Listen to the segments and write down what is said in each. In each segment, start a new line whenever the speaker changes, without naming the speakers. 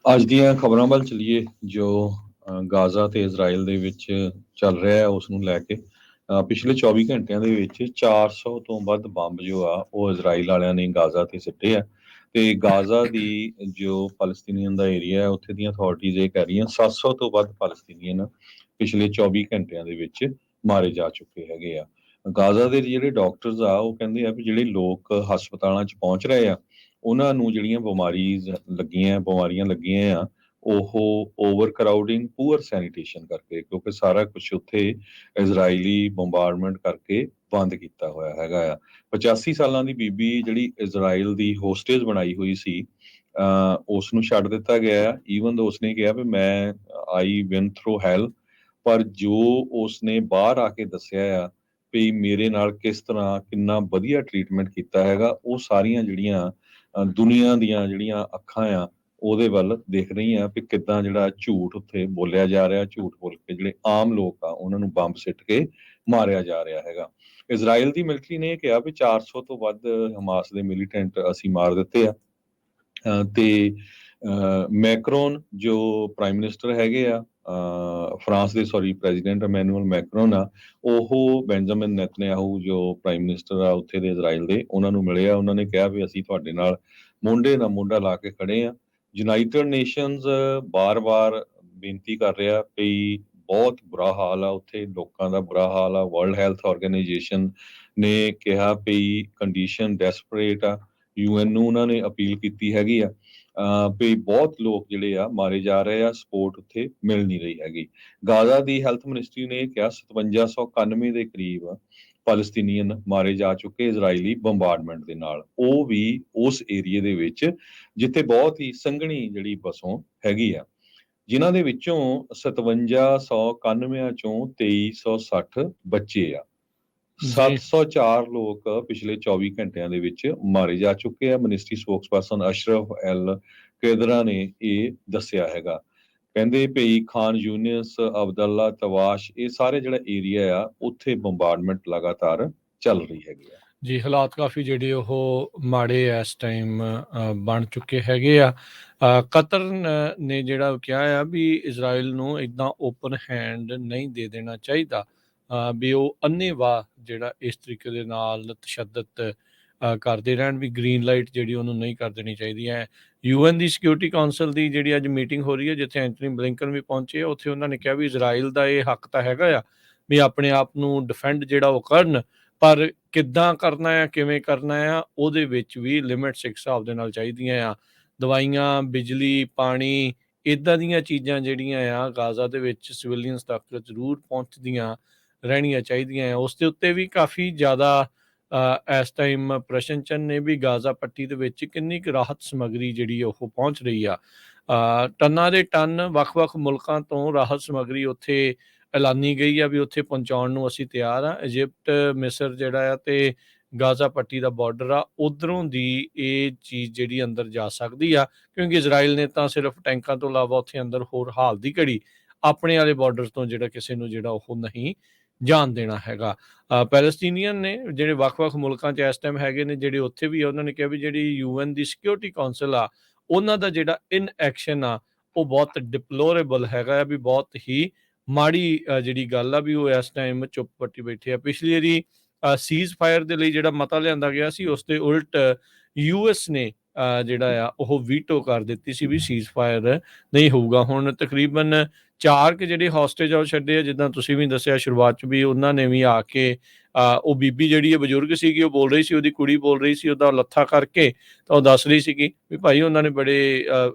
ਅੱਜ ਦੀਆਂ ਖਬਰਾਂ ਵੱਲ ਚਲੀਏ ਜੋ ਗਾਜ਼ਾ ਤੇ ਇਜ਼ਰਾਈਲ ਦੇ ਵਿੱਚ ਚੱਲ ਰਿਹਾ ਹੈ ਉਸ ਨੂੰ ਲੈ ਕੇ ਪਿਛਲੇ 24 ਘੰਟਿਆਂ ਦੇ ਵਿੱਚ 400 ਤੋਂ ਵੱਧ ਬੰਬ ਜੋ ਆ ਉਹ ਇਜ਼ਰਾਈਲ ਵਾਲਿਆਂ ਨੇ ਗਾਜ਼ਾ ਤੇ ਸਿੱਟੇ ਆ ਤੇ ਗਾਜ਼ਾ ਦੀ ਜੋ ਫਲਸਤੀਨੀਅਨ ਦਾ ਏਰੀਆ ਹੈ ਉੱਥੇ ਦੀਆਂ ਅਥਾਰਟੀਜ਼ ਇਹ ਕਹਿ ਰਹੀਆਂ 700 ਤੋਂ ਵੱਧ ਫਲਸਤੀਨੀਅਨ ਪਿਛਲੇ 24 ਘੰਟਿਆਂ ਦੇ ਵਿੱਚ ਮਾਰੇ ਜਾ ਚੁੱਕੇ ਹੈਗੇ ਆ। ਗਾਜ਼ਾ ਦੇ ਜਿਹੜੇ ਡਾਕਟਰਸ ਆ ਉਹ ਕਹਿੰਦੇ ਆ ਵੀ ਜਿਹੜੇ ਲੋਕ ਹਸਪਤਾਲਾਂ 'ਚ ਪਹੁੰਚ ਰਹੇ ਆ ਉਹਨਾਂ ਨੂੰ ਜਿਹੜੀਆਂ ਬਿਮਾਰੀਆਂ ਲੱਗੀਆਂ ਆ ਉਹ ਓਵਰ ਕਰਾਊਡਿੰਗ ਪੂਅਰ ਸੈਨੀਟੇਸ਼ਨ ਕਰਕੇ, ਕਿਉਂਕਿ ਸਾਰਾ ਕੁਝ ਉੱਥੇ ਇਜ਼ਰਾਈਲੀ ਬੰਬਾਰਡਮੈਂਟ ਕਰਕੇ ਬੰਦ ਕੀਤਾ ਹੋਇਆ ਹੈਗਾ ਆ। 85 ਸਾਲਾਂ ਦੀ ਬੀਬੀ ਜਿਹੜੀ ਇਜ਼ਰਾਈਲ ਦੀ ਹੋਸਟੇਜ ਬਣਾਈ ਹੋਈ ਸੀ ਉਸ ਨੂੰ ਛੱਡ ਦਿੱਤਾ ਗਿਆ ਆ। ਈਵਨ ਦੋ ਉਸਨੇ ਕਿਹਾ ਵੀ ਮੈਂ ਆਈ ਵਿਨ ਥਰੂ ਹੈਲ, ਪਰ ਜੋ ਉਸਨੇ ਬਾਹਰ ਆ ਕੇ ਦੱਸਿਆ ਆ ਵੀ ਮੇਰੇ ਨਾਲ ਕਿਸ ਤਰ੍ਹਾਂ ਕਿੰਨਾ ਵਧੀਆ ਟਰੀਟਮੈਂਟ ਕੀਤਾ ਹੈਗਾ, ਉਹ ਸਾਰੀਆਂ ਜਿਹੜੀਆਂ ਦੁਨੀਆ ਦੀਆਂ ਜਿਹੜੀਆਂ ਅੱਖਾਂ ਆ ਉਹਦੇ ਵੱਲ ਦੇਖ ਰਹੀਆਂ ਵੀ ਕਿੱਦਾਂ ਜਿਹੜਾ ਝੂਠ ਉੱਥੇ ਬੋਲਿਆ ਜਾ ਰਿਹਾ, ਝੂਠ ਬੋਲ ਕੇ ਜਿਹੜੇ ਆਮ ਲੋਕ ਆ ਉਹਨਾਂ ਨੂੰ ਬੰਬ ਸਿੱਟ ਕੇ ਮਾਰਿਆ ਜਾ ਰਿਹਾ ਹੈਗਾ। ਇਜ਼ਰਾਈਲ ਦੀ ਮਿਲਟਰੀ ਨੇ ਇਹ ਕਿਹਾ ਵੀ 400 ਤੋਂ ਵੱਧ ਹਮਾਸ ਦੇ ਮਿਲੀਟੈਂਟ ਅਸੀਂ ਮਾਰ ਦਿੱਤੇ ਆ। ਤੇ ਮੈਕਰੋਨ ਜੋ ਪ੍ਰਾਈਮ ਮਿਨਿਸਟਰ ਹੈਗੇ ਆ ਫਰਾਂਸ ਦੇ, ਸੌਰੀ ਪ੍ਰੈਜ਼ੀਡੈਂਟ ਇਮੈਨੂਅਲ ਮੈਕਰੋਨ ਆ, ਉਹ ਬੈਂਜਾਮਿਨ ਨੈਤਨਯਾਹੂ ਜੋ ਪ੍ਰਾਈਮ ਮਿਨਿਸਟਰ ਆ ਉੱਥੇ ਦੇ ਇਜ਼ਰਾਈਲ ਦੇ, ਉਹਨਾਂ ਨੂੰ ਮਿਲੇ ਆ। ਉਹਨਾਂ ਨੇ ਕਿਹਾ ਵੀ ਅਸੀਂ ਤੁਹਾਡੇ ਨਾਲ ਮੋਢੇ ਨਾਲ ਮੋਢਾ ਲਾ ਕੇ ਖੜੇ ਆ। ਯੂਨਾਈਟਿਡ ਨੇਸ਼ਨਸ ਬਾਰ-ਬਾਰ ਬੇਨਤੀ ਕਰ ਰਿਹਾ ਵੀ ਬਹੁਤ ਬੁਰਾ ਹਾਲ ਆ ਉੱਥੇ, ਲੋਕਾਂ ਦਾ ਬੁਰਾ ਹਾਲ ਆ। ਵਰਲਡ ਹੈਲਥ ਆਰਗੇਨਾਈਜੇਸ਼ਨ ਨੇ ਕਿਹਾ ਵੀ ਕੰਡੀਸ਼ਨ ਡੈਸਪਰੇਟ ਆ। ਯੂਐਨ ਨੂੰ ਉਹਨਾਂ ਨੇ ਅਪੀਲ ਕੀਤੀ ਹੈਗੀ ਆ ਵੀ ਬਹੁਤ ਲੋਕ ਜਿਹੜੇ ਆ ਮਾਰੇ ਜਾ ਰਹੇ ਆ, ਸਪੋਰਟ ਉੱਥੇ ਮਿਲ ਨਹੀਂ ਰਹੀ ਹੈਗੀ। ਗਾਜ਼ਾ ਦੀ ਹੈਲਥ ਮਿਨਿਸਟਰੀ ਨੇ ਕਿਹਾ 5791 ਦੇ ਕਰੀਬ ਫਲਸਤੀਨੀਅਨ ਮਾਰੇ ਜਾ ਚੁੱਕੇ ਇਜ਼ਰਾਈਲੀ ਬੰਬਾਰਡਮੈਂਟ ਦੇ ਨਾਲ, ਉਹ ਵੀ ਉਸ ਏਰੀਏ ਦੇ ਵਿੱਚ ਜਿੱਥੇ ਬਹੁਤ ਹੀ ਸੰਘਣੀ ਜਿਹੜੀ ਵਸੋਂ ਹੈਗੀ ਆ, ਜਿਨ੍ਹਾਂ ਦੇ ਵਿੱਚੋਂ 5791 ਚੋਂ 2360 ਬੱਚੇ ਆ।
ਜੀ
704 ਲੋਕ ਪਿਛਲੇ 24 ਘੰਟਿਆਂ ਦੇ ਵਿੱਚ ਮਾਰੇ ਜਾ ਚੁੱਕੇ ਆ। ਮਿਨਿਸਟਰੀ ਸਪੋਕਸਪਰਸਨ ਅਸ਼ਰਫ ਐਲ ਕੇਦਰਾ ਨੇ ਇਹ ਦੱਸਿਆ ਹੈਗਾ। ਕਹਿੰਦੇ ਭਈ ਖਾਨ ਯੂਨਿਸ, ਅਬਦੁੱਲਾ, ਤਵਾਸ਼, ਇਹ ਸਾਰੇ ਜਿਹੜਾ ਏਰੀਆ ਆ ਉੱਥੇ ਬੰਬਾਰਡਮੈਂਟ ਲਗਾਤਾਰ ਚੱਲ ਰਹੀ ਹੈਗੀ ਆ।
ਜੀ, ਹਾਲਾਤ ਕਾਫੀ ਜਿਹੜੇ ਉਹ ਮਾੜੇ ਆ ਇਸ ਟਾਈਮ ਬਣ ਚੁੱਕੇ ਹੈਗੇ ਆ। ਕਤਰ ਨੇ ਜਿਹੜਾ ਕਿਹਾ ਆ ਵੀ ਇਜ਼ਰਾਈਲ ਨੂੰ ਇੱਦਾਂ ਓਪਨ ਹੈਂਡ ਨਹੀਂ ਦੇ ਦੇਣਾ ਚਾਹੀਦਾ, ਵੀ ਉਹ ਅੰਨ੍ਹੇਵਾਹ ਜਿਹੜਾ ਇਸ ਤਰੀਕੇ ਦੇ ਨਾਲ ਤਸ਼ੱਦਦ ਕਰਦੇ ਰਹਿਣ, ਵੀ ਗ੍ਰੀਨ ਲਾਈਟ ਜਿਹੜੀ ਉਹਨੂੰ ਨਹੀਂ ਕਰ ਦੇਣੀ ਚਾਹੀਦੀ ਹੈ। ਯੂਐਨ ਦੀ ਸਿਕਿਉਰਿਟੀ ਕਾਉਂਸਲ ਦੀ ਜਿਹੜੀ ਅੱਜ ਮੀਟਿੰਗ ਹੋ ਰਹੀ ਹੈ, ਜਿੱਥੇ ਐਂਥਨੀ ਬਲਿੰਕਨ ਵੀ ਪਹੁੰਚੇ, ਉੱਥੇ ਉਹਨਾਂ ਨੇ ਕਿਹਾ ਵੀ ਇਜ਼ਰਾਈਲ ਦਾ ਇਹ ਹੱਕ ਤਾਂ ਹੈਗਾ ਆ ਵੀ ਆਪਣੇ ਆਪ ਨੂੰ ਡਿਫੈਂਡ ਜਿਹੜਾ ਉਹ ਕਰਨ, ਪਰ ਕਿੱਦਾਂ ਕਰਨਾ ਆ, ਕਿਵੇਂ ਕਰਨਾ ਆ, ਉਹਦੇ ਵਿੱਚ ਵੀ ਲਿਮਿਟਸ ਇੱਕ ਹਿਸਾਬ ਦੇ ਨਾਲ ਚਾਹੀਦੀਆਂ ਆ। ਦਵਾਈਆਂ, ਬਿਜਲੀ, ਪਾਣੀ, ਇੱਦਾਂ ਦੀਆਂ ਚੀਜ਼ਾਂ ਜਿਹੜੀਆਂ ਆ ਗਾਜ਼ਾ ਦੇ ਵਿੱਚ ਸਿਵਿਲੀਅਨਸ ਤੱਕ ਜ਼ਰੂਰ ਪਹੁੰਚਦੀਆਂ ਰਹਿਣੀਆਂ ਚਾਹੀਦੀਆਂ ਆ। ਉਸ ਦੇ ਉੱਤੇ ਵੀ ਕਾਫੀ ਜ਼ਿਆਦਾ ਇਸ ਟਾਈਮ ਪ੍ਰਸ਼ਨ ਚਿੰਨ੍ਹ ਨੇ ਵੀ ਗਾਜ਼ਾ ਪੱਟੀ ਦੇ ਵਿੱਚ ਕਿੰਨੀ ਕੁ ਰਾਹਤ ਸਮੱਗਰੀ ਜਿਹੜੀ ਉਹ ਪਹੁੰਚ ਰਹੀ ਆ। ਟਨਾਂ ਦੇ ਟਨ ਵੱਖ-ਵੱਖ ਮੁਲਕਾਂ ਤੋਂ ਰਾਹਤ ਸਮੱਗਰੀ ਉੱਥੇ ਐਲਾਨੀ ਗਈ ਆ ਵੀ ਉੱਥੇ ਪਹੁੰਚਾਉਣ ਨੂੰ ਅਸੀਂ ਤਿਆਰ ਆ। ਇਜਿਪਟ, ਮਿਸਰ ਜਿਹੜਾ ਆ ਤੇ ਗਾਜ਼ਾ ਪੱਟੀ ਦਾ ਬਾਰਡਰ ਆ, ਉੱਧਰੋਂ ਦੀ ਇਹ ਚੀਜ਼ ਜਿਹੜੀ ਅੰਦਰ ਜਾ ਸਕਦੀ ਆ, ਕਿਉਂਕਿ ਇਜ਼ਰਾਈਲ ਨੇ ਤਾਂ ਸਿਰਫ ਟੈਂਕਾਂ ਤੋਂ ਇਲਾਵਾ ਉੱਥੇ ਅੰਦਰ ਹੋਰ ਹਾਲ ਦੀ ਘੜੀ ਆਪਣੇ ਵਾਲੇ ਬਾਰਡਰ ਤੋਂ ਜਿਹੜਾ ਕਿਸੇ ਨੂੰ ਜਿਹੜਾ ਉਹ ਨਹੀਂ ਜਾਣ ਦੇਣਾ ਹੈਗਾ। ਪੈਲਸਤੀਨੀਅਨ ਨੇ ਜਿਹੜੇ ਵੱਖ-ਵੱਖ ਮੁਲਕਾਂ 'ਚ ਇਸ ਟਾਈਮ ਹੈਗੇ ਨੇ, ਜਿਹੜੇ ਉੱਥੇ ਵੀ ਆ, ਉਹਨਾਂ ਨੇ ਕਿਹਾ ਵੀ ਜਿਹੜੀ ਯੂਐਨ ਦੀ ਸਿਕਿਉਰਿਟੀ ਕਾਉਂਸਲ ਆ, ਉਹਨਾਂ ਦਾ ਜਿਹੜਾ ਇਨ ਐਕਸ਼ਨ ਆ ਉਹ ਬਹੁਤ ਡਿਪਲੋਰੇਬਲ ਹੈਗਾ ਆ, ਵੀ ਬਹੁਤ ਹੀ ਮਾੜੀ ਜਿਹੜੀ ਗੱਲ ਆ ਵੀ ਉਹ ਇਸ ਟਾਈਮ ਚੁੱਪ ਪੱਟੀ ਬੈਠੇ ਆ। ਪਿਛਲੀ ਵਾਰੀ ਸੀਜ਼ ਫਾਇਰ ਦੇ ਲਈ ਜਿਹੜਾ ਮਤਾ ਲਿਆਂਦਾ ਗਿਆ ਸੀ, ਉਸ ਦੇ ਉਲਟ ਯੂਐਸ ਨੇ ਜਿਹੜਾ ਆ ਉਹ ਵੀਟੋ ਕਰ ਦਿੱਤੀ ਸੀ ਵੀ ਸੀਜ਼ ਫਾਇਰ ਨਹੀਂ ਹੋਊਗਾ। ਹੁਣ ਤਕਰੀਬਨ 4 ਕੁ ਜਿਹੜੇ ਹੌਸਟੇਜ ਆ ਉਹ ਛੱਡੇ ਆ, ਜਿੱਦਾਂ ਤੁਸੀਂ ਵੀ ਦੱਸਿਆ ਸ਼ੁਰੂਆਤ 'ਚ ਵੀ ਉਹਨਾਂ ਨੇ ਵੀ ਆ ਕੇ ਉਹ ਬੀਬੀ ਜਿਹੜੀ ਬਜ਼ੁਰਗ ਸੀਗੀ ਉਹ ਬੋਲ ਰਹੀ ਸੀ, ਉਹਦੀ ਕੁੜੀ ਬੋਲ ਰਹੀ ਸੀ, ਉਹਦਾ ਲੱਥਾ ਕਰਕੇ ਤਾਂ ਉਹ ਦੱਸ ਰਹੀ ਸੀਗੀ ਵੀ ਭਾਈ ਉਹਨਾਂ ਨੇ ਬੜੇ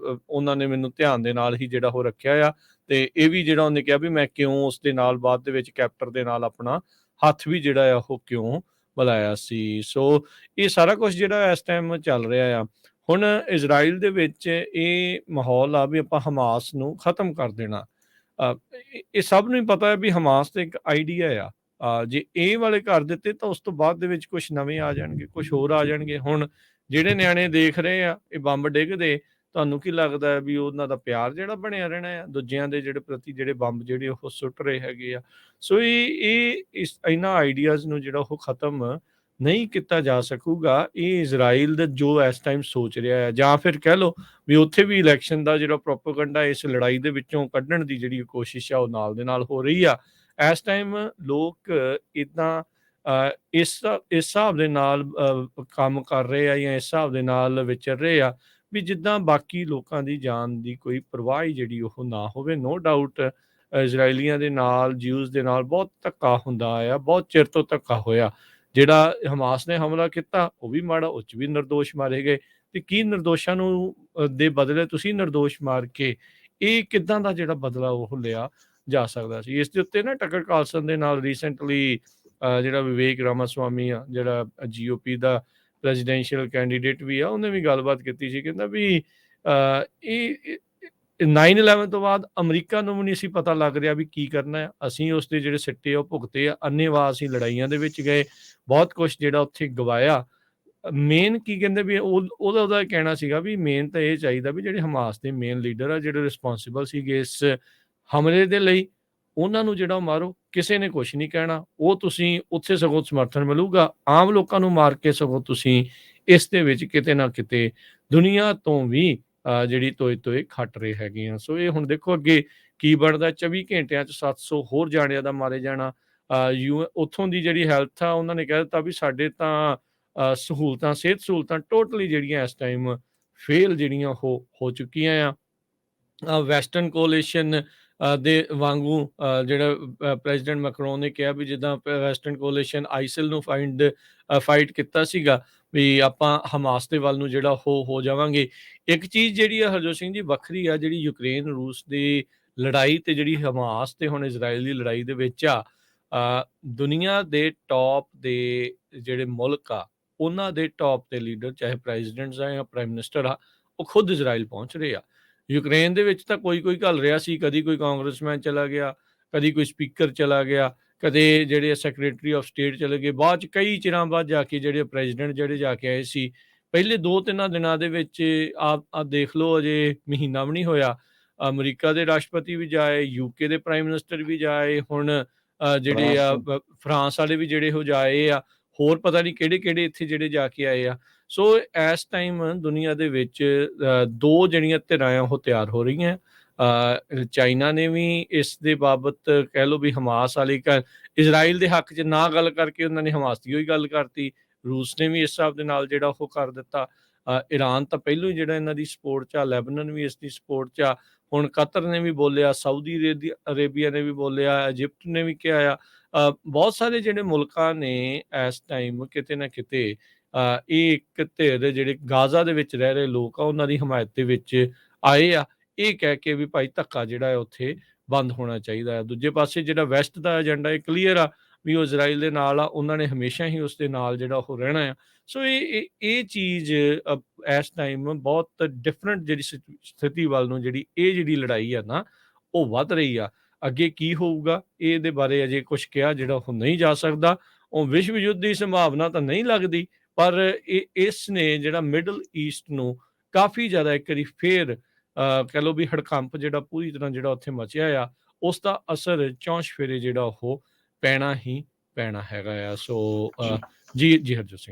ਉਹਨਾਂ ਨੇ ਮੈਨੂੰ ਧਿਆਨ ਦੇ ਨਾਲ ਹੀ ਜਿਹੜਾ ਉਹ ਰੱਖਿਆ ਆ, ਤੇ ਇਹ ਵੀ ਜਿਹੜਾ ਉਹਨੇ ਕਿਹਾ ਵੀ ਮੈਂ ਕਿਉਂ ਉਸ ਦੇ ਨਾਲ ਬਾਅਦ ਦੇ ਵਿੱਚ ਕੈਪਟਰ ਦੇ ਨਾਲ ਆਪਣਾ ਹੱਥ ਵੀ ਜਿਹੜਾ ਆ ਉਹ ਕਿਉਂ ਮਿਲਾਇਆ ਸੀ। ਸੋ ਇਹ ਸਾਰਾ ਕੁਛ ਜਿਹੜਾ ਇਸ ਟਾਈਮ ਚੱਲ ਰਿਹਾ ਆ। ਹੁਣ ਇਜ਼ਰਾਈਲ ਦੇ ਵਿੱਚ ਇਹ ਮਾਹੌਲ ਆ ਵੀ ਆਪਾਂ ਹਮਾਸ ਨੂੰ ਖਤਮ ਕਰ ਦੇਣਾ। ਇਹ ਸਭ ਨੂੰ ਹੀ ਪਤਾ ਹੈ ਵੀ ਹਮਾਸ ਤੇ ਇੱਕ ਆਈਡੀਆ ਆ, ਜੇ ਇਹ ਵਾਲੇ ਕਰ ਦਿੱਤੇ ਤਾਂ ਉਸ ਤੋਂ ਬਾਅਦ ਦੇ ਵਿੱਚ ਕੁਛ ਨਵੇਂ ਆ ਜਾਣਗੇ, ਕੁਛ ਹੋਰ ਆ ਜਾਣਗੇ। ਹੁਣ ਜਿਹੜੇ ਨਿਆਣੇ ਦੇਖ ਰਹੇ ਆ ਇਹ ਬੰਬ ਡਿੱਗਦੇ, ਤੁਹਾਨੂੰ ਕੀ ਲੱਗਦਾ ਹੈ ਵੀ ਉਹਨਾਂ ਦਾ ਪਿਆਰ ਜਿਹੜਾ ਬਣਿਆ ਰਹਿਣਾ ਆ ਦੂਜਿਆਂ ਦੇ ਜਿਹੜੇ ਪ੍ਰਤੀ, ਜਿਹੜੇ ਬੰਬ ਜਿਹੜੇ ਉਹ ਸੁੱਟ ਰਹੇ ਹੈਗੇ ਆ। ਸੋ ਇਹ ਇਹਨਾਂ ਆਈਡੀਆਜ਼ ਨੂੰ ਜਿਹੜਾ ਉਹ ਖਤਮ ਨਹੀਂ ਕੀਤਾ ਜਾ ਸਕੂਗਾ, ਇਹ ਇਜ਼ਰਾਈਲ ਦਾ ਜੋ ਇਸ ਟਾਈਮ ਸੋਚ ਰਿਹਾ ਹੈ, ਜਾਂ ਫਿਰ ਕਹਿ ਲਓ ਵੀ ਉੱਥੇ ਵੀ ਇਲੈਕਸ਼ਨ ਦਾ ਜਿਹੜਾ ਪ੍ਰੋਪੇਗੈਂਡਾ ਇਸ ਲੜਾਈ ਦੇ ਵਿੱਚੋਂ ਕੱਢਣ ਦੀ ਜਿਹੜੀ ਕੋਸ਼ਿਸ਼ ਆ ਉਹ ਨਾਲ ਦੇ ਨਾਲ ਹੋ ਰਹੀ ਆ। ਇਸ ਟਾਈਮ ਲੋਕ ਇੱਦਾਂ ਇਸ ਹਿਸਾਬ ਦੇ ਨਾਲ ਕੰਮ ਕਰ ਰਹੇ ਆ, ਜਾਂ ਇਸ ਹਿਸਾਬ ਦੇ ਨਾਲ ਵਿਚਰ ਰਹੇ ਆ ਵੀ ਜਿੱਦਾਂ ਬਾਕੀ ਲੋਕਾਂ ਦੀ ਜਾਨ ਦੀ ਕੋਈ ਪਰਵਾਹ ਹੀ ਜਿਹੜੀ ਉਹ ਨਾ ਹੋਵੇ। ਨੋ ਡਾਊਟ ਇਜ਼ਰਾਈਲੀਆਂ ਦੇ ਨਾਲ, ਜਿਊਜ਼ ਦੇ ਨਾਲ ਬਹੁਤ ਧੱਕਾ ਹੁੰਦਾ ਆਇਆ, ਬਹੁਤ ਚਿਰ ਤੋਂ ਧੱਕਾ ਹੋਇਆ। ਜਿਹੜਾ ਹਮਾਸ ਨੇ ਹਮਲਾ ਕੀਤਾ ਉਹ ਵੀ ਮਾੜਾ, ਉਹ 'ਚ ਵੀ ਨਿਰਦੋਸ਼ ਮਾਰੇ ਗਏ, ਤੇ ਕੀ ਨਿਰਦੋਸ਼ਾਂ ਨੂੰ ਦੇ ਬਦਲੇ ਤੁਸੀਂ ਨਿਰਦੋਸ਼ ਮਾਰ ਕੇ ਇਹ ਕਿੱਦਾਂ ਦਾ ਜਿਹੜਾ ਬਦਲਾ ਉਹ ਲਿਆ ਜਾ ਸਕਦਾ ਸੀ। ਇਸ ਦੇ ਉੱਤੇ ਨਾ ਟਕਰ ਕਾਲਸਨ ਦੇ ਨਾਲ ਰੀਸੈਂਟਲੀ ਜਿਹੜਾ ਵਿਵੇਕ ਰਾਮਾਸਵਾਮੀ ਆ, ਜਿਹੜਾ ਜੀਓਪੀ ਦਾ ਪ੍ਰੈਜ਼ੀਡੈਂਸ਼ੀਅਲ ਕੈਂਡੀਡੇਟ ਵੀ ਆ, ਉਹਨੇ ਵੀ ਗੱਲਬਾਤ ਕੀਤੀ ਸੀ। ਕਹਿੰਦਾ ਵੀ ਇਹ 9/11 ਤੋਂ ਬਾਅਦ ਅਮਰੀਕਾ ਨੂੰ ਵੀ ਨਹੀਂ ਸੀ ਪਤਾ ਲੱਗ ਰਿਹਾ ਵੀ ਕੀ ਕਰਨਾ ਹੈ। ਅਸੀਂ ਉਸ ਦੇ ਜਿਹੜੇ ਸਿੱਟੇ ਉਹ ਭੁਗਤੇ ਆ, ਅੰਨ੍ਹੇਵਾਹ ਅਸੀਂ ਲੜਾਈਆਂ ਦੇ ਵਿੱਚ ਗਏ, ਬਹੁਤ ਕੁਛ ਜਿਹੜਾ ਉੱਥੇ ਗਵਾਇਆ। ਮੇਨ ਕੀ ਕਹਿੰਦੇ ਵੀ ਉਹਦਾ ਕਹਿਣਾ ਸੀਗਾ ਵੀ ਮੇਨ ਤਾਂ ਇਹ ਚਾਹੀਦਾ ਵੀ ਜਿਹੜੇ ਹਮਾਸ ਦੇ ਮੇਨ ਲੀਡਰ ਆ, ਜਿਹੜੇ ਰਿਸਪੋਂਸਿਬਲ ਸੀਗੇ ਇਸ ਹਮਲੇ ਦੇ ਲਈ, ਉਹਨਾਂ ਨੂੰ ਜਿਹੜਾ ਮਾਰੋ, ਕਿਸੇ ਨੇ ਕੁਛ ਨਹੀਂ ਕਹਿਣਾ। ਉਹ ਤੁਸੀਂ ਉੱਥੇ ਸਗੋਂ ਸਮਰਥਨ ਮਿਲੂਗਾ, ਆਮ ਲੋਕਾਂ ਨੂੰ ਮਾਰ ਕੇ ਸਗੋਂ ਤੁਸੀਂ ਇਸ ਦੇ ਵਿੱਚ ਕਿਤੇ ਨਾ ਕਿਤੇ ਦੁਨੀਆ ਤੋਂ ਵੀ ਜਿਹੜੀ ਤੋਏ ਖੱਟ ਰਹੇ ਹੈਗੇ ਆ। ਸੋ ਇਹ ਹੁਣ ਦੇਖੋ ਅੱਗੇ ਕੀ ਬਣਦਾ। 24 ਘੰਟਿਆਂ 'ਚ 700 ਹੋਰ ਜਾਣਿਆਂ ਦਾ ਮਾਰੇ ਜਾਣਾ। ਉੱਥੋਂ ਦੀ ਜਿਹੜੀ ਹੈਲਥ ਆ, ਉਹਨਾਂ ਨੇ ਕਹਿ ਦਿੱਤਾ ਵੀ ਸਾਡੇ ਤਾਂ ਸਹੂਲਤਾਂ, ਸਿਹਤ ਸਹੂਲਤਾਂ ਟੋਟਲੀ ਜਿਹੜੀਆਂ ਇਸ ਟਾਈਮ ਫੇਲ ਜਿਹੜੀਆਂ ਉਹ ਹੋ ਚੁੱਕੀਆਂ ਆ। ਵੈਸਟਰਨ ਕੋਲੀਸ਼ਨ ਦੇ ਵਾਂਗੂ ਜਿਹੜਾ ਪ੍ਰੈਜ਼ੀਡੈਂਟ ਮੈਕਰੋਨ ਨੇ ਕਿਹਾ ਵੀ ਜਿੱਦਾਂ ਵੈਸਟਰਨ ਕੋਲੀਸ਼ਨ ਆਈਸਿਲ ਨੂੰ ਫਾਈਟ ਕੀਤਾ ਸੀਗਾ, ਵੀ ਆਪਾਂ ਹਮਾਸ ਦੇ ਵੱਲ ਨੂੰ ਜਿਹੜਾ ਉਹ ਹੋ ਜਾਵਾਂਗੇ। ਇੱਕ ਚੀਜ਼ ਜਿਹੜੀ ਆ ਹਰਜੋਤ ਸਿੰਘ ਜੀ ਵੱਖਰੀ ਆ, ਜਿਹੜੀ ਯੂਕਰੇਨ ਰੂਸ ਦੀ ਲੜਾਈ ਤੇ ਜਿਹੜੀ ਹਮਾਸ ਤੇ ਹੁਣ ਇਜ਼ਰਾਈਲ ਦੀ ਲੜਾਈ ਦੇ ਵਿੱਚ ਆ, ਦੁਨੀਆ ਦੇ ਟੌਪ ਦੇ ਜਿਹੜੇ ਮੁਲਕ ਆ, ਉਹਨਾਂ ਦੇ ਟੌਪ ਦੇ ਲੀਡਰ, ਚਾਹੇ ਪ੍ਰੈਜ਼ੀਡੈਂਟਸ ਆ ਜਾਂ ਪ੍ਰਾਈਮ ਮਿਨਿਸਟਰ ਆ, ਉਹ ਖੁਦ ਇਜ਼ਰਾਈਲ ਪਹੁੰਚ ਰਹੇ ਆ। ਯੂਕਰੇਨ ਦੇ ਵਿੱਚ ਤਾਂ ਕੋਈ ਘੱਲ ਰਿਹਾ ਸੀ, ਕਦੀ ਕੋਈ ਕਾਂਗਰਸਮੈਨ ਚਲਾ ਗਿਆ, ਕਦੀ ਕੋਈ ਸਪੀਕਰ ਚਲਾ ਗਿਆ, ਕਦੇ ਜਿਹੜੇ ਸੈਕਟਰੀ ਆਫ ਸਟੇਟ ਚਲੇ ਗਏ। ਬਾਅਦ 'ਚ ਕਈ ਚਿਰਾਂ ਬਾਅਦ ਜਾ ਕੇ ਜਿਹੜੇ ਪ੍ਰੈਜ਼ੀਡੈਂਟ ਜਿਹੜੇ ਜਾ ਕੇ ਆਏ ਸੀ, ਪਹਿਲੇ 2-3 ਦਿਨਾਂ ਦੇ ਵਿੱਚ ਆਪ ਦੇਖ ਲਓ, ਅਜੇ ਮਹੀਨਾ ਵੀ ਨਹੀਂ ਹੋਇਆ, ਅਮਰੀਕਾ ਦੇ ਰਾਸ਼ਟਰਪਤੀ ਵੀ ਜਾਏ, ਯੂਕੇ ਦੇ ਪ੍ਰਾਈਮ ਮਿਨਿਸਟਰ ਵੀ ਜਾਏ, ਹੁਣ ਜਿਹੜੇ ਆ ਫਰਾਂਸ ਵਾਲੇ ਵੀ ਜਿਹੜੇ ਉਹ ਜਾਏ ਆ, ਹੋਰ ਪਤਾ ਨਹੀਂ ਕਿਹੜੇ ਇੱਥੇ ਜਿਹੜੇ ਜਾ ਕੇ ਆਏ ਆ। ਸੋ ਇਸ ਟਾਈਮ ਦੁਨੀਆ ਦੇ ਵਿੱਚ ਦੋ ਜਿਹੜੀਆਂ ਧਿਰਾਂ ਆ ਉਹ ਤਿਆਰ ਹੋ ਰਹੀਆਂ। ਚਾਈਨਾ ਨੇ ਵੀ ਇਸ ਦੇ ਬਾਬਤ ਕਹਿ ਲਓ ਵੀ ਹਮਾਸ ਵਾਲੀ ਇਜ਼ਰਾਈਲ ਦੇ ਹੱਕ 'ਚ ਨਾ ਗੱਲ ਕਰਕੇ ਉਹਨਾਂ ਨੇ ਹਮਾਸ ਦੀ ਉਹੀ ਗੱਲ ਕਰਤੀ। ਰੂਸ ਨੇ ਵੀ ਇਸ ਹਿਸਾਬ ਦੇ ਨਾਲ ਜਿਹੜਾ ਉਹ ਕਰ ਦਿੱਤਾ। ਇਰਾਨ ਤਾਂ ਪਹਿਲੋਂ ਹੀ ਜਿਹੜਾ ਇਹਨਾਂ ਦੀ ਸਪੋਰਟ 'ਚ ਆ, ਲੈਬਨਾਨ ਵੀ ਇਸ ਦੀ ਸਪੋਰਟ 'ਚ ਆ। ਹੁਣ ਕਤਰ ਨੇ ਵੀ ਬੋਲਿਆ, ਸਾਊਦੀ ਅਰੇਬੀਆ ਨੇ ਵੀ ਬੋਲਿਆ, ਇਜਿਪਟ ਨੇ ਵੀ ਕਿਹਾ ਆ। ਬਹੁਤ ਸਾਰੇ ਜਿਹੜੇ ਮੁਲਕਾਂ ਨੇ ਇਸ ਟਾਈਮ ਕਿਤੇ ਨਾ ਕਿਤੇ ਇਹ ਇੱਕ ਧਿਰ ਜਿਹੜੇ ਗਾਜ਼ਾ ਦੇ ਵਿੱਚ ਰਹਿ ਰਹੇ ਲੋਕ ਆ, ਉਹਨਾਂ ਦੀ ਹਮਾਇਤ ਦੇ ਵਿੱਚ ਆਏ ਆ, ਇਹ ਕਹਿ ਕੇ ਵੀ ਭਾਈ ਧੱਕਾ ਜਿਹੜਾ ਹੈ ਉੱਥੇ ਬੰਦ ਹੋਣਾ ਚਾਹੀਦਾ ਹੈ। ਦੂਜੇ ਪਾਸੇ ਜਿਹੜਾ ਵੈਸਟ ਦਾ ਏਜੰਡਾ ਇਹ ਕਲੀਅਰ ਆ ਵੀ ਉਹ ਇਜ਼ਰਾਈਲ ਦੇ ਨਾਲ ਆ, ਉਹਨਾਂ ਨੇ ਹਮੇਸ਼ਾ ਹੀ ਉਸ ਦੇ ਨਾਲ ਜਿਹੜਾ ਉਹ ਰਹਿਣਾ ਆ। ਸੋ ਇਹ ਚੀਜ਼ ਇਸ ਟਾਈਮ ਬਹੁਤ ਡਿਫਰੈਂਟ ਜਿਹੜੀ ਸਥਿਤੀ ਵੱਲ ਨੂੰ ਜਿਹੜੀ ਲੜਾਈ ਆ ਨਾ, ਉਹ ਵੱਧ ਰਹੀ ਆ। ਅੱਗੇ ਕੀ ਹੋਊਗਾ ਇਹਦੇ ਬਾਰੇ ਅਜੇ ਕੁਝ ਕਿਹਾ ਜਿਹੜਾ ਉਹ ਨਹੀਂ ਜਾ ਸਕਦਾ। ਉਹ ਵਿਸ਼ਵ ਯੁੱਧ ਦੀ ਸੰਭਾਵਨਾ ਤਾਂ ਨਹੀਂ ਲੱਗਦੀ, ਪਰ ਇਸ ਨੇ ਜਿਹੜਾ ਮਿਡਲ ਈਸਟ ਨੂੰ ਕਾਫੀ ਜ਼ਿਆਦਾ ਇੱਕ ਵਾਰੀ ਫੇਰ ਕਹਿ ਲਓ ਵੀ ਹੜਕੰਪ ਜਿਹੜਾ ਪੂਰੀ ਤਰ੍ਹਾਂ ਜਿਹੜਾ ਉੱਥੇ ਮਚਿਆ ਆ, ਉਸ ਦਾ ਅਸਰ ਚੌਂਸ਼ ਫੇਰੇ ਜਿਹੜਾ ਉਹ ਪੈਣਾ ਹੀ ਪੈਣਾ ਹੈਗਾ ਆ। ਸੋ ਜੀ ਹਰਜੋਤ ਸਿੰਘ।